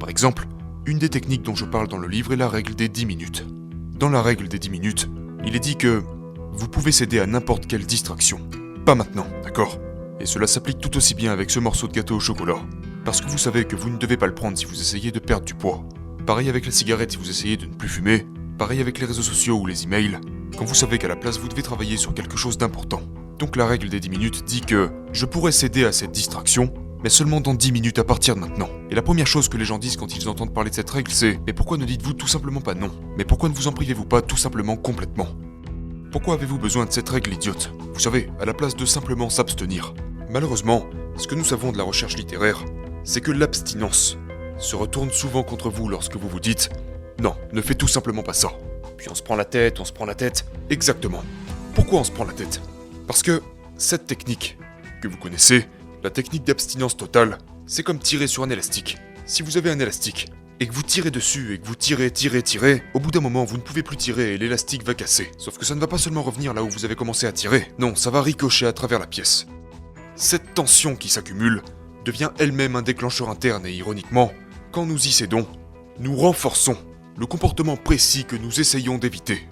Par exemple, une des techniques dont je parle dans le livre est la règle des 10 minutes. Dans la règle des 10 minutes, il est dit que vous pouvez céder à n'importe quelle distraction. Pas maintenant, d'accord? Et cela s'applique tout aussi bien avec ce morceau de gâteau au chocolat. Parce que vous savez que vous ne devez pas le prendre si vous essayez de perdre du poids. Pareil avec la cigarette si vous essayez de ne plus fumer. Pareil avec les réseaux sociaux ou les emails, quand vous savez qu'à la place vous devez travailler sur quelque chose d'important. Donc la règle des 10 minutes dit que je pourrais céder à cette distraction, mais seulement dans 10 minutes à partir de maintenant. Et la première chose que les gens disent quand ils entendent parler de cette règle, c'est « Mais pourquoi ne dites-vous tout simplement pas non? Mais pourquoi ne vous en privez-vous pas tout simplement complètement? Pourquoi avez-vous besoin de cette règle idiote? Vous savez, à la place de simplement s'abstenir. » Malheureusement, ce que nous savons de la recherche littéraire, c'est que l'abstinence se retourne souvent contre vous lorsque vous vous dites « Non, ne fais tout simplement pas ça. » Puis on se prend la tête. Exactement. Pourquoi on se prend la tête? Parce que cette technique que vous connaissez, la technique d'abstinence totale, c'est comme tirer sur un élastique. Si vous avez un élastique, et que vous tirez dessus, et que vous tirez, au bout d'un moment, vous ne pouvez plus tirer et l'élastique va casser. Sauf que ça ne va pas seulement revenir là où vous avez commencé à tirer, non, ça va ricocher à travers la pièce. Cette tension qui s'accumule devient elle-même un déclencheur interne et ironiquement, quand nous y cédons, nous renforçons le comportement précis que nous essayons d'éviter.